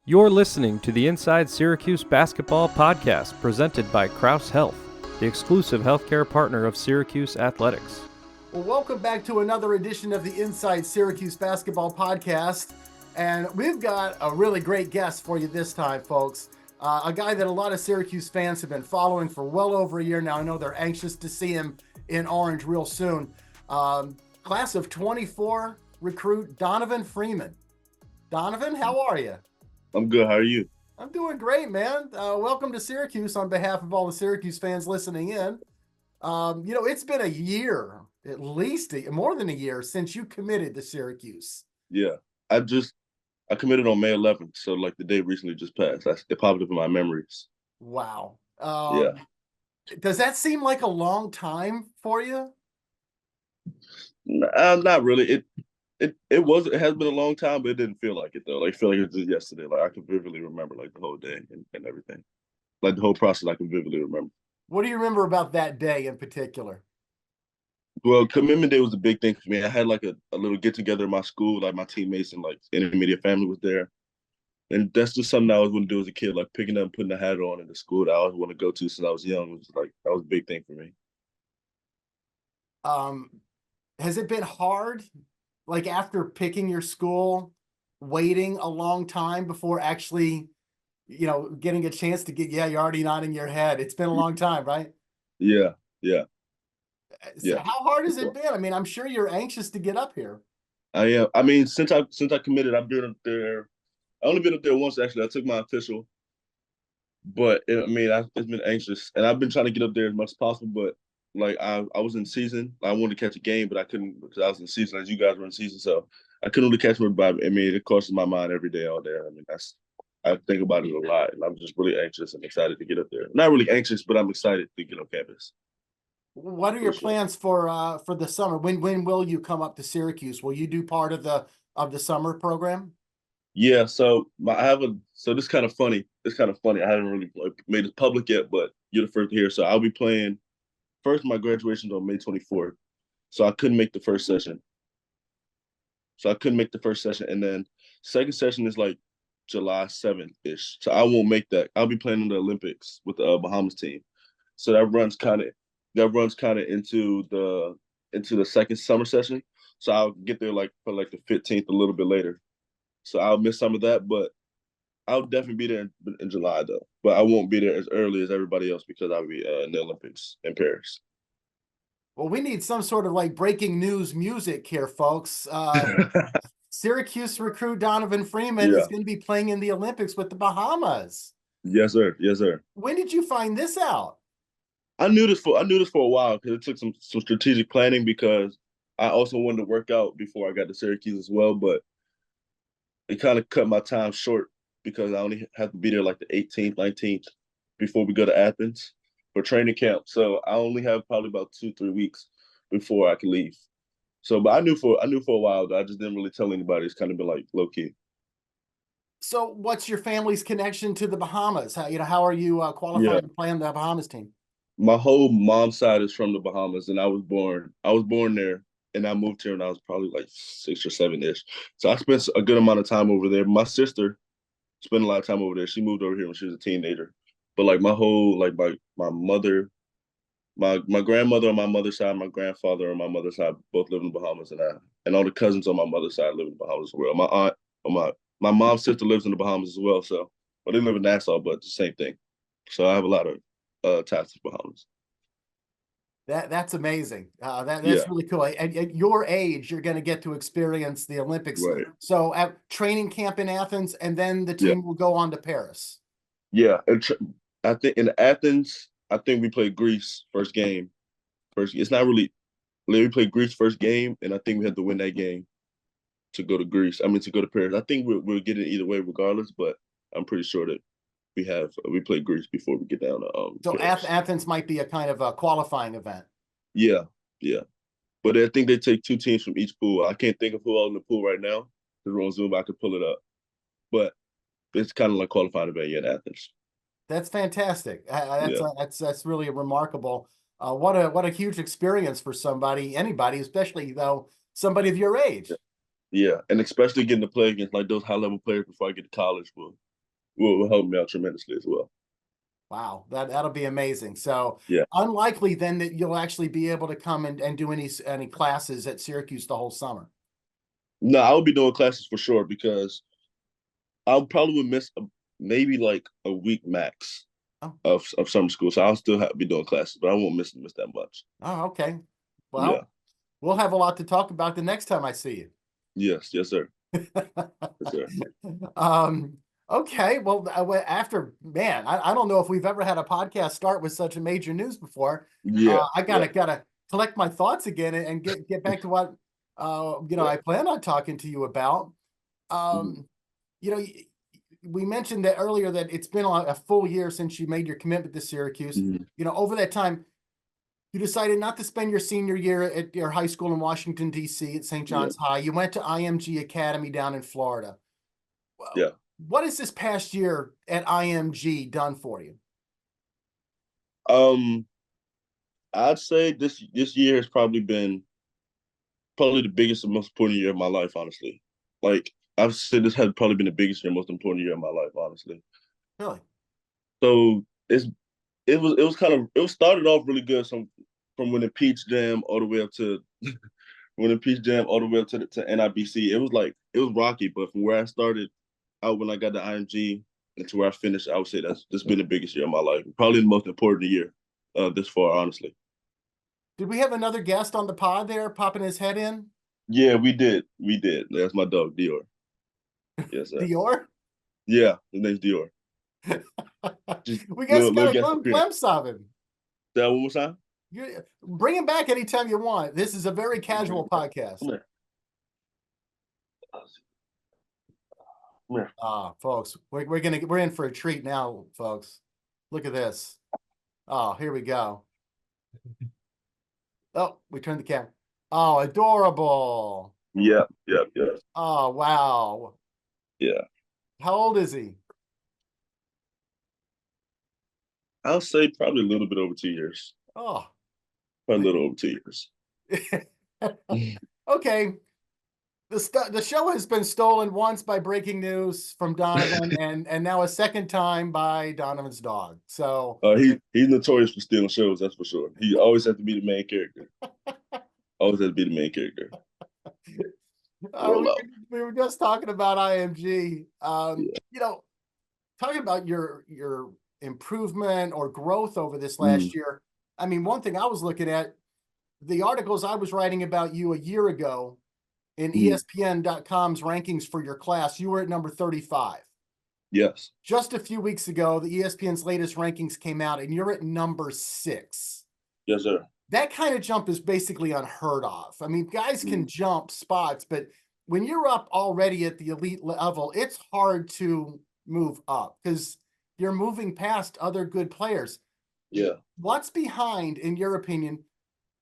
You're listening to the Inside Syracuse Basketball Podcast presented by Kraus Health, the exclusive healthcare partner of Syracuse Athletics. Well, welcome back to another edition of the Inside Syracuse Basketball Podcast. And we've got a really great guest for you this time, folks. A guy that a lot of Syracuse fans have been following for well over a year now. I know they're anxious to see him in Orange real soon. Class of 24 recruit Donnie Freeman. Donovan, how are you? I'm good. How are you? I'm doing great, man. Welcome to Syracuse on behalf of all the Syracuse fans listening in. It's been a year, at least more than a year since you committed to Syracuse. Yeah, I committed on May 11th, so like the day recently just passed. It popped up in my memories. Wow. Yeah. Does that seem like a long time for you? Not really. It has been a long time, but it didn't feel like it though. Like I feel like it was just yesterday. Like I can vividly remember like the whole day and everything. Like the whole process I can vividly remember. What do you remember about that day in particular? Well, commitment day was a big thing for me. I had like a little get together in my school, like my teammates and like intermediate family was there. And that's just something I always want to do as a kid, like picking up and putting a hat on in the school that I always want to go to since I was young. It was like that was a big thing for me. Has it been hard, like after picking your school, waiting a long time before actually, getting a chance to you're already nodding your head. It's been a long time, right? Yeah. So how hard has it been? I mean, I'm sure you're anxious to get up here. I am. I mean, since I committed, I've been up there. I only been up there once actually. I took my official, but it's been anxious, and I've been trying to get up there as much as possible. But like I was in season. I wanted to catch a game, but I couldn't because I was in season as you guys were in season, so I couldn't really catch everybody. I mean, it crosses my mind every day, all day. I mean, I think about it a lot, and I'm just really anxious and excited to get up there. Not really anxious, but I'm excited to get on campus. What are your plans for the summer? When will you come up to Syracuse? Will you do part of the summer program? Yeah, so this is kind of funny. It's kind of funny. I haven't really made it public yet, but you're the first to hear. So I'll be playing first. My graduation's on May 24th, so I couldn't make the first session. And then second session is like July 7th ish. So I won't make that. I'll be playing in the Olympics with the Bahamas team. So that runs kind of into the second summer session. So I'll get there like for like the 15th, a little bit later. So I'll miss some of that, but I'll definitely be there in July though. But I won't be there as early as everybody else because I'll be in the Olympics in Paris. Well, we need some sort of like breaking news music here, folks. Syracuse recruit Donnie Freeman is going to be playing in the Olympics with the Bahamas. Yes, sir. Yes, sir. When did you find this out? I knew this for a while because it took some strategic planning because I also wanted to work out before I got to Syracuse as well, but it kind of cut my time short because I only have to be there like the 18th, 19th before we go to Athens for training camp. So I only have probably about 2-3 weeks before I can leave. So, but I knew for a while, but I just didn't really tell anybody. It's kind of been like low key. So, what's your family's connection to the Bahamas? How are you qualified to play on the Bahamas team? My whole mom's side is from the Bahamas, and I was born there, and I moved here when I was probably like 6 or 7-ish. So I spent a good amount of time over there. My sister spent a lot of time over there. She moved over here when she was a teenager. But like my whole my mother, my grandmother on my mother's side, my grandfather on my mother's side both live in the Bahamas, and all the cousins on my mother's side live in the Bahamas as well. My aunt, my mom's sister lives in the Bahamas as well. So, well, they live in Nassau, but the same thing. So I have a lot of ties to the Bahamas. That's amazing. That's really cool. At your age, you're going to get to experience the Olympics. Right. So at training camp in Athens, and then the team will go on to Paris. Yeah, I think in Athens, I think we played Greece first game. It's not really. We played Greece first game, and I think we had to win that game to go to Greece. To go to Paris. I think we'll get it either way, regardless. But I'm pretty sure that we play Greece before we get down to So Athens might be a kind of a qualifying event. Yeah. But I think they take 2 teams from each pool. I can't think of who all in the pool right now. Because we're on Zoom, I could pull it up. But it's kind of like qualifying event in Athens. That's fantastic. That's really remarkable. What a huge experience for anybody, especially though somebody of your age. Yeah, and especially getting to play against like those high level players before I get to college will help me out tremendously as well. Wow, that'll be amazing. So Yeah. unlikely then that you'll actually be able to come and do any classes at Syracuse the whole summer. No, I will be doing classes for sure because I probably would miss maybe like a week max Oh, of summer school. So I'll still be doing classes, but I won't miss that much. oh, okay. Yeah. Well, we'll have a lot to talk about the next time I see you. Yes, sir. Yes, sir. um, okay. Well, after man, I don't know if we've ever had a podcast start with such a major news before. Yeah, I yeah, gotta collect my thoughts again and get back to what yeah. I plan on talking to you about. Mhm, Um, you know, we mentioned that earlier that it's been a full year since you made your commitment to Syracuse. mhm. Over that time, you decided not to spend your senior year at your high school in Washington, D.C. at St. Yeah, John's High. You went to IMG Academy down in Florida. yeah. What has this past year at IMG done for you? Um, I'd say this year has probably the biggest and most important year of my life, honestly. Like I've said, this has probably been the biggest and most important year of my life, honestly. Really? So it was started off really good. From when the Peach Jam all the way up to when the Peach Jam all the way up to NIBC. It was rocky, but from where I started out when I got to IMG and to where I finished, I would say that's been the biggest year of my life. Probably the most important year this far, honestly. Did we have another guest on the pod there popping his head in? Yeah, we did. We did. That's my dog, Dior. Yes, sir. Dior? Yeah, his name's Dior. Just We just little got a guest appearance. glimpse of him. Say that one more time. Bring him back anytime you want. This is a very casual podcast. Come here. Come here. Folks, we're in for a treat now, folks. Look at this. Oh, here we go. Oh, we turned the camera. Oh, adorable. Yep, yep, yep. Oh, wow. Yeah. How old is he? I'll say probably a little bit over 2 years. Oh. Probably a little over 2 years. Okay. The show has been stolen once by breaking news from Donovan and now a second time by Donovan's dog. So He's notorious for stealing shows, that's for sure. He always has to be the main character. Always has to be the main character. Roll out. we were just talking about IMG. Yeah. Talking about your improvement or growth over this Mm, last year. I mean, one thing I was looking at, the articles I was writing about you a year ago in mm. ESPN.com's rankings for your class, you were at number 35. Yes. Just a few weeks ago, the ESPN's latest rankings came out and you're at number 6. Yes, sir. That kind of jump is basically unheard of. I mean, guys can Mm. jump spots, but when you're up already at the elite level, it's hard to move up because you're moving past other good players. Yeah. What's behind, in your opinion,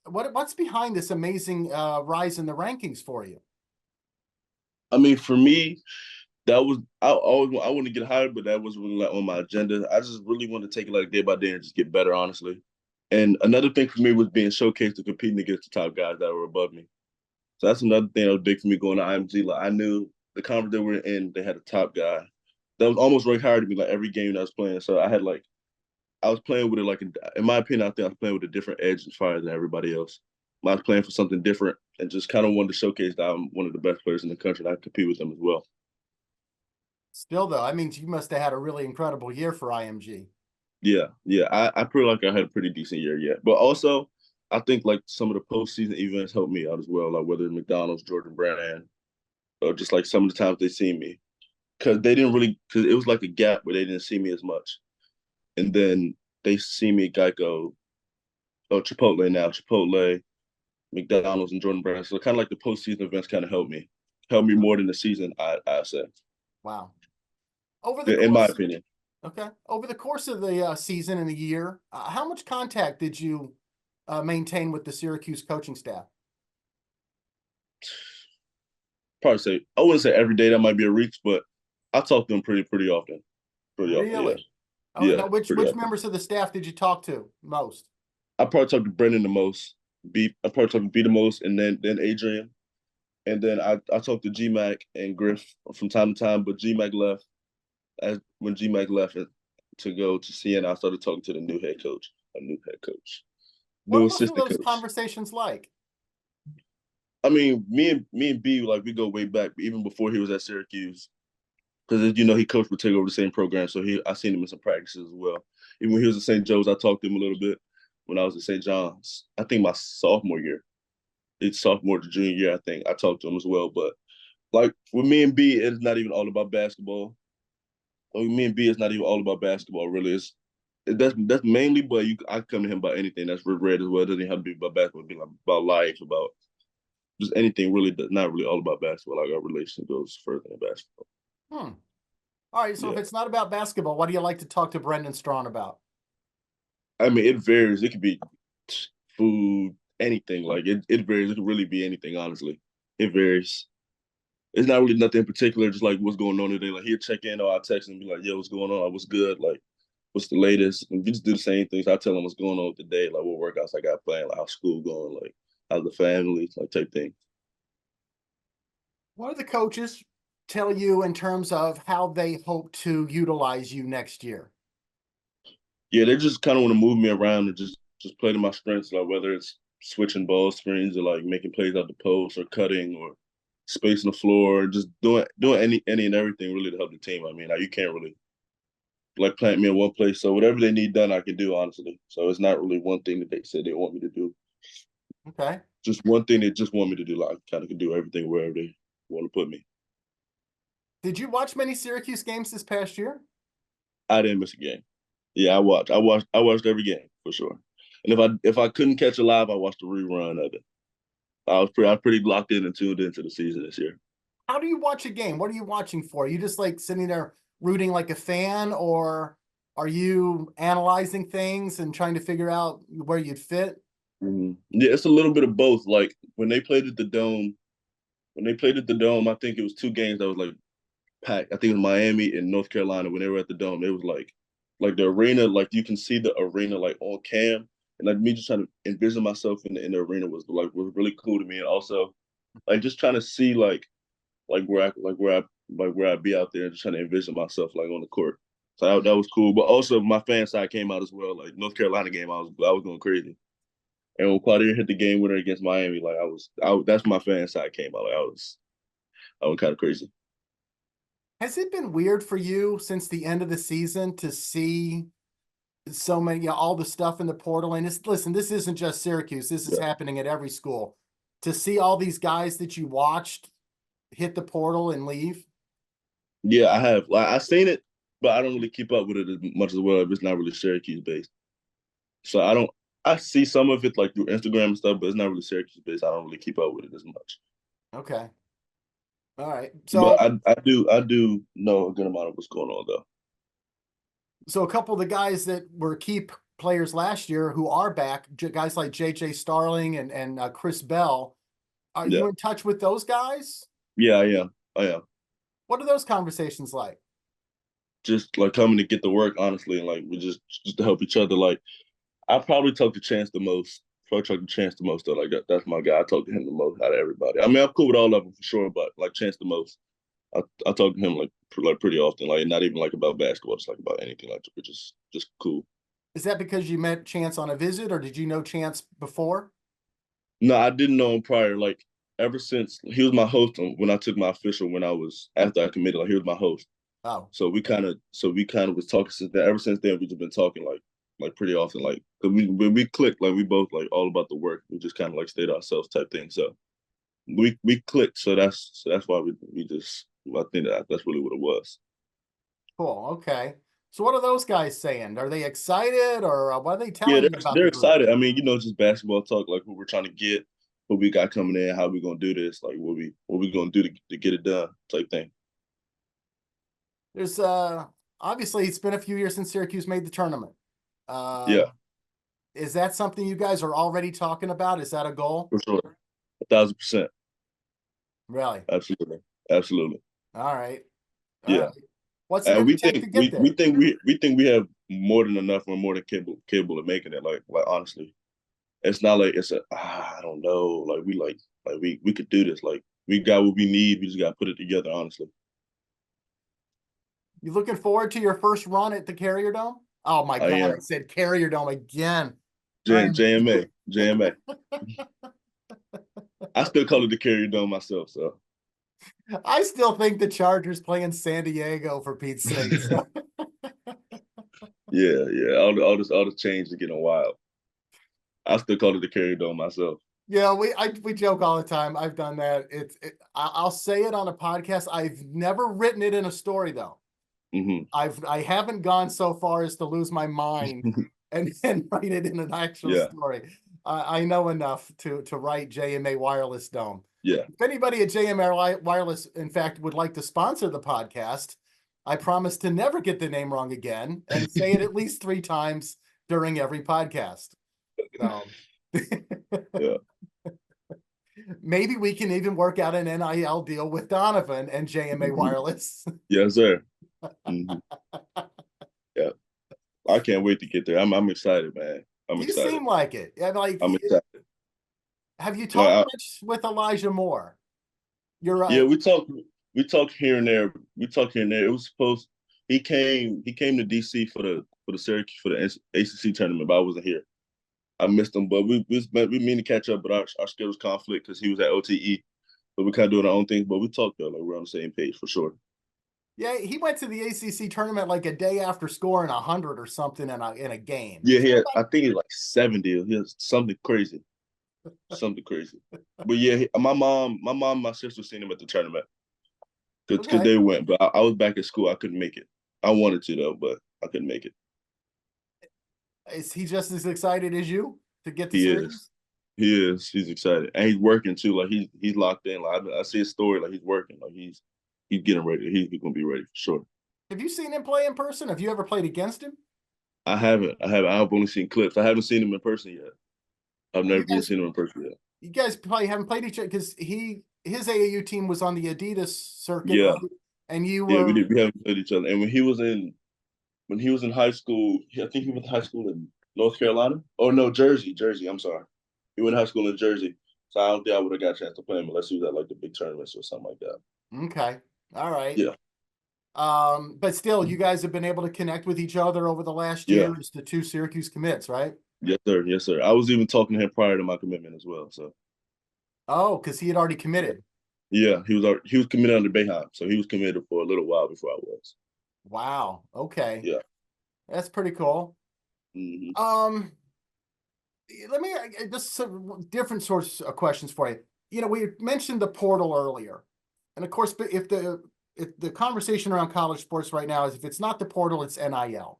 what's behind this amazing rise in the rankings for you? I mean, for me, I want to get higher, but that wasn't really like on my agenda. I just really want to take it like day by day and just get better, honestly. And another thing for me was being showcased to competing against the top guys that were above me. So that's another thing that was big for me going to IMG. Like I knew the conference they were in, they had a top guy that was almost ranked higher than me like every game that I was playing. So I was playing with it like in my opinion, I think I was playing with a different edge and fire than everybody else. I was playing for something different and just kind of wanted to showcase that I'm one of the best players in the country and I compete with them as well. Still, though, I mean, you must have had a really incredible year for IMG. Yeah, yeah. I feel like I had a pretty decent year, yeah. But also, I think like some of the postseason events helped me out as well, like whether it's McDonald's, Jordan Brand, or just like some of the times they see me. Because it was like a gap where they didn't see me as much. And then they see me at Geico, Chipotle now, Chipotle, McDonald's, and Jordan Brand. So kind of like the postseason events kind of helped me more than the season, I say. Wow. Over the In my course, opinion. okay, over the course of the season and the year, how much contact did you maintain with the Syracuse coaching staff? Probably say I wouldn't say every day, that might be a reach, but I talk to them pretty often. Pretty often, yeah. Really? Oh, Yeah, now which pretty often. members of the staff did you talk to most? I probably talk to Brendan the most. I probably talk to B the most, and then Adrian, and then I talk to GMAC and Griff from time to time. But GMAC left, as when G-Mac left to go to CN, I started talking to the new head coach, new What were assistant those coach. conversations like? I mean, me and B, like, we go way back, even before he was at Syracuse, because he coached would take over the same program. So I seen him in some practices as well. Even when he was at St. Joe's, I talked to him a little bit. When I was at St. John's, I think my sophomore year, it's sophomore to junior year, I think I talked to him as well. But like with me and B, it's not even all about basketball. Like me and B, it's not even all about basketball. Really, that's mainly. But I come to him about anything that's red as well. It doesn't have to be about basketball. It be like about life, about just anything really. Not really all about basketball. Like our relationship goes further than basketball. All right. So if Yeah. it's not about basketball, what do you like to talk to Brendan Strawn about? I mean, it varies. It could be food, anything. Like it varies. It could really be anything. Honestly, it varies. It's not really nothing in particular. Just like what's going on today. Like he'll check in or I'll text him and be like, "Yo, what's going on? Like, what's good? Like, what's the latest?" And we just do the same things. I tell him what's going on with the day, like what workouts I got planned, like how's school going, like how's the family, like type thing. What do the coaches tell you in terms of how they hope to utilize you next year? Yeah, they just kind of want to move me around and just play to my strengths, like whether it's switching ball screens or like making plays out the post or cutting or spacing the floor, just doing any and everything really to help the team. I mean, like, you can't really like plant me in one place. So whatever they need done, I can do, honestly. So it's not really one thing that they said they want me to do. Okay. Just one thing they just want me to do. Like I kind of can do everything wherever they want to put me. Did you watch many Syracuse games this past year? I didn't miss a game. Yeah, I watched every game for sure. And if I couldn't catch it live, I watched the rerun of it. I was pretty locked in and tuned into the season this year. How do you watch a game? What are you watching for? Are you just like sitting there rooting like a fan, or are you analyzing things and trying to figure out where you'd fit? Yeah, it's a little bit of both. Like when they played at the dome, I think it was two games that was like packed. I think it was Miami and North Carolina when they were at the dome. It was like the arena, like you can see the arena like on cam, and like me just trying to envision myself in the arena was really cool to me. And also like just trying to see where I'd be out there and just trying to envision myself like on the court. So that was cool. But also my fan side came out as well. Like North Carolina game, I was going crazy. And when Claudia hit the game winner against Miami, like that's my fan side came out. Like I was kind of crazy. Has it been weird for you since the end of the season to see so many, all the stuff in the portal? And listen, this isn't just Syracuse. This is Yeah. happening at every school. To see all these guys that you watched hit the portal and leave. Yeah, I have. Like I seen it, but I don't really keep up with it as much as well if it's not really Syracuse based. So I don't. I see some of it like through Instagram and stuff, but it's not really Syracuse based. I don't really keep up with it as much. Okay. All right. But So, I do know a good amount of what's going on though. so a couple of the guys that were key players last year who are back, guys like JJ Starling and Chris Bell. Are Yeah, you in touch with those guys? yeah, I am. I am. What are those conversations like? Just like coming to get the work, honestly, and like we just to help each other. Like I probably talk to Chance the most. Probably talk to Chance the most though. Like that's my guy. I talk to him the most out of everybody. I mean, I'm cool with all of them for sure, but like Chance the most. I talk to him like pretty often. Like not even like about basketball, just like about anything. Like we're just cool. Is that because you met Chance on a visit, or did you know Chance before? No, I didn't know him prior. Like ever since he was my host when I took my official when I was after I committed. Like he was my host. Oh, So we kind of was talking since then. Ever since then, we just been talking like pretty often. Like 'cause we clicked. Like we both like all about the work. We just kind of like stayed ourselves type thing. So we clicked. So that's why we just. I think that's really what it was. cool. Okay. So what are those guys saying? Are they excited, or what are they Yeah, telling they're you about they're the group? excited. I mean, just basketball talk, like what we're trying to get, what we got coming in, how we gonna do this, like what we gonna do to get it done, type thing. There's obviously it's been a few years since Syracuse made the tournament. Uh, Yeah, is that something you guys are already talking about? Is that a goal? for sure, 1,000%, Really? absolutely, absolutely. All right. All Yeah, right. What's it and going to we take think to get we there? think we think we have more than enough. We're more than capable of making it. Like honestly, it's not like it's I don't know. Like we could do this. Like we got what we need. We just got to put it together. Honestly. You looking forward to your first run at the Carrier Dome? Oh my I God, am. I said Carrier Dome again. I'm JMA. JMA. I still call it the Carrier Dome myself, so. I still think the Chargers play in San Diego, for Pete's sake. So. Yeah. All this change is getting wild. I still call it the Carrier Dome myself. Yeah, we joke all the time. I've done that. I'll say it on a podcast. I've never written it in a story though. Mm-hmm. I haven't gone so far as to lose my mind and write it in an actual Yeah. story. I know enough to write JMA Wireless Dome. Yeah. If anybody at JMA Wireless, in fact, would like to sponsor the podcast, I promise to never get the name wrong again and say it at least 3 times during every podcast. So Yeah. maybe we can even work out an NIL deal with Donovan and JMA Wireless. Yes, sir. Mm-hmm. Yeah. I can't wait to get there. I'm excited, man. I'm You excited. seem like it. I'm excited. Have you talked much with Elijah Moore? You're right. Yeah, we talked here and there. It was supposed he came to DC for the Syracuse for the ACC tournament, but I wasn't here. I missed him, but we mean to catch up, but our schedules conflict because he was at OTE, but we kind of doing our own thing. But we talked though, like we're on the same page for sure. Yeah, he went to the ACC tournament like a day after scoring 100 or something in a game. Yeah, I think he's like 70. He has something crazy, something crazy. But yeah, my mom, my sister seen him at the tournament because they went, but I was back at school. I couldn't make it. I wanted to though, but I couldn't make it. Is he just as excited as you to get to He Syracuse? is. He is. He's excited, and he's working too. Like he's locked in. Like I see his story. Like he's working. Like he's getting ready. He's gonna be ready for sure. Have you seen him play in person? Have you ever played against him? I haven't. I've only seen clips. I haven't seen him in person yet. I've never seen him in person yet. You guys probably haven't played each other because his AAU team was on the Adidas circuit. Yeah, right? And you were. Yeah, we did. We haven't played each other. And when he was in high school, I think he went to high school in North Carolina. Oh no, Jersey. I'm sorry. He went to high school in Jersey. So I don't think I would have got a chance to play him unless he was at like the big tournaments or something like that. Okay. All right. Yeah. But still, you guys have been able to connect with each other over the last year as the 2 Syracuse commits, right? Yes, sir. Yes, sir. I was even talking to him prior to my commitment as well. So. Oh, because he had already committed. Yeah, he was committed under Bayheim, so he was committed for a little while before I was. Wow. Okay. Yeah. That's pretty cool. Mm-hmm. Let me just some different sorts of questions for you. You know, we mentioned the portal earlier, and of course, if the conversation around college sports right now is if it's not the portal, it's NIL.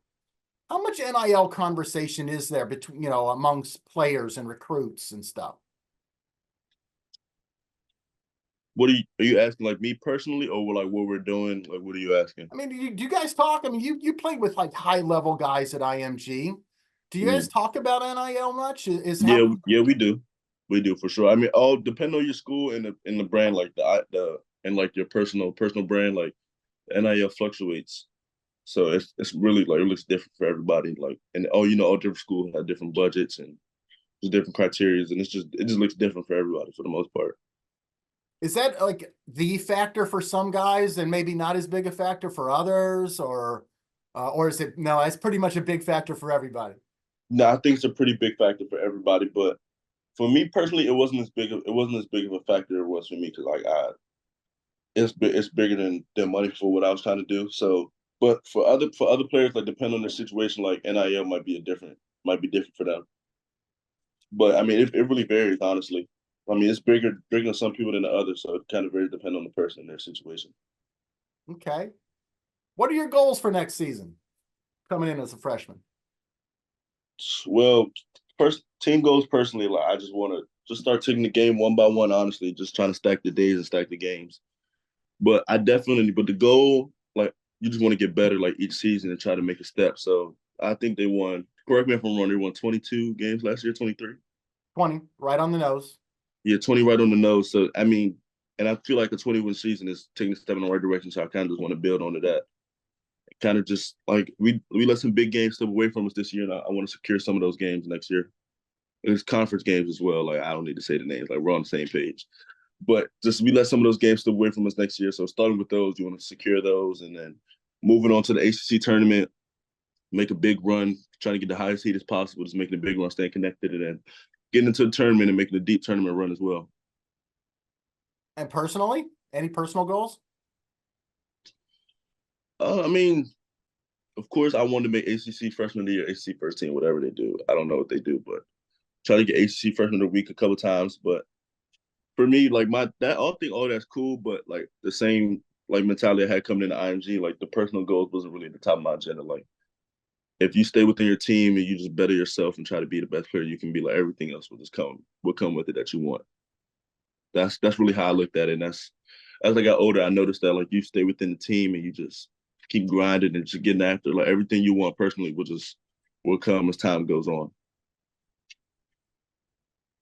How much NIL conversation is there between amongst players and recruits and stuff? What are you asking, like me personally, or like what we're doing? Like, what are you asking? I mean, do you guys talk? I mean, you played with like high level guys at IMG. Do you guys talk about NIL much? Yeah, we do. We do for sure. I mean, all depend on your school and the brand, like the and like your personal brand, like the NIL fluctuates. So it's really like it looks different for everybody. Like and all different schools have different budgets and there's different criteria, and it just looks different for everybody for the most part. Is that like the factor for some guys and maybe not as big a factor for others, or is it no? It's pretty much a big factor for everybody. No, I think it's a pretty big factor for everybody, but for me personally, it wasn't as big of a factor it was for me because like it's bigger than money for what I was trying to do. So, but for other players, like depending on their situation, like NIL might be different for them. But I mean, it really varies honestly. I mean, it's bigger than some people than the others, so it kind of varies depending on the person and their situation. Okay. What are your goals for next season coming in as a freshman? Well, first team goals personally, like I just want to just start taking the game one by one, honestly, just trying to stack the days and stack the games. But the goal, like you just want to get better like each season and try to make a step. So I think they won, correct me if I'm wrong, they won 22 games last year, 23? 20, right on the nose. Yeah, 20 right on the nose. So, I mean, and I feel like a 21 season is taking a step in the right direction. So I kind of just want to build onto that. Kind of just like we let some big games slip away from us this year, and I want to secure some of those games next year. There's conference games as well. Like I don't need to say the names. Like we're on the same page. But just we let some of those games slip away from us next year. So starting with those, you want to secure those, and then moving on to the ACC tournament, make a big run, trying to get the highest seed as possible, just making a big run, staying connected, and then getting into the tournament and making a deep tournament run as well. And personally, any personal goals? I mean, of course, I wanted to make ACC freshman of the year, ACC first team, whatever they do. I don't know what they do, but try to get ACC freshman of the week a couple times. But for me, like I think all that's cool, but like the same like mentality I had coming into IMG, like the personal goals wasn't really at the top of my agenda. Like if you stay within your team and you just better yourself and try to be the best player you can be, like everything else will come with it that you want. That's really how I looked at it. And as I got older, I noticed that like you stay within the team and you just keep grinding and just getting after like everything you want personally will come as time goes on.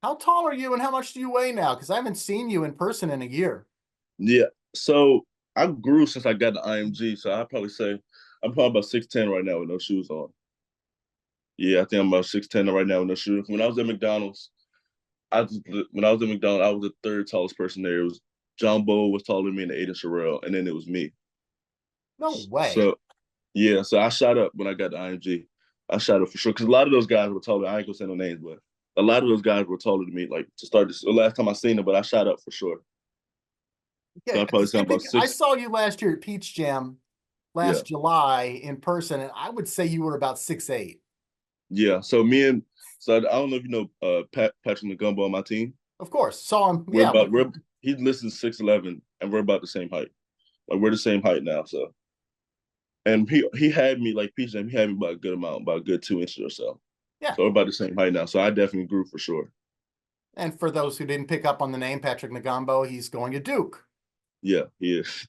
How tall are you and how much do you weigh now? Because I haven't seen you in person in a year. Yeah. So I grew since I got to IMG. So I'd probably say I'm probably about 6'10" right now with no shoes on. Yeah, I think I'm about 6'10" right now with no shoes. When I was at McDonald's, I was the third tallest person there. It was John Bowe was taller than me and Aiden Sherrill, and then it was me. No way. So yeah, so I shot up when I got to IMG. I shot up for sure because a lot of those guys were taller. I ain't gonna say no names, but a lot of those guys were taller than me. Like to start this, the last time I seen them, but I shot up for sure. Yeah, So I probably say about I 6. saw you last year at Peach Jam last July in person, and I would say you were about 6'8". Yeah. So I don't know if you know Patrick McGumbo on my team. Of course, saw him. He's listed 6'11", and we're about the same height. Like we're the same height now. So, and he had me like Peach Jam. He had me by a good amount, about a good 2 inches or so. Yeah. So we're about the same height now. So I definitely grew for sure. And for those who didn't pick up on the name, Patrick Ngombo, he's going to Duke. Yeah, he is.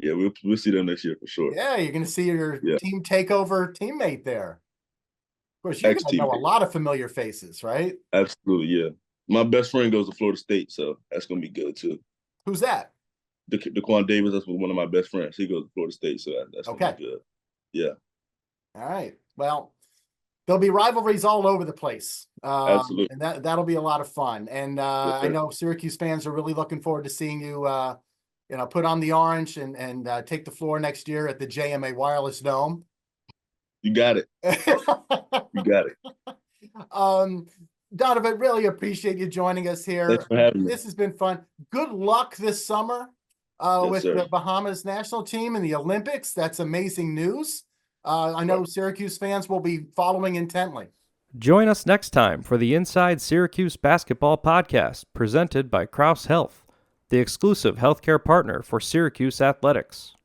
Yeah, we'll see them next year for sure. Yeah, you're going to see your team takeover teammate there. Of course, you guys know a lot of familiar faces, right? Absolutely, yeah. My best friend goes to Florida State, so that's going to be good too. Who's that? Daquan Davis, that's one of my best friends. He goes to Florida State, so that's going to be good. Yeah. All right. Well, there'll be rivalries all over the place. Absolutely. And that'll be a lot of fun. And I know Syracuse fans are really looking forward to seeing you, put on the orange and take the floor next year at the JMA Wireless Dome. You got it. You got it. Donovan, really appreciate you joining us here. Thanks for having me. This has been fun. Good luck this summer with the Bahamas national team in the Olympics. That's amazing news. I know Syracuse fans will be following intently. Join us next time for the Inside Syracuse Basketball Podcast, presented by Crouse Health, the exclusive healthcare partner for Syracuse Athletics.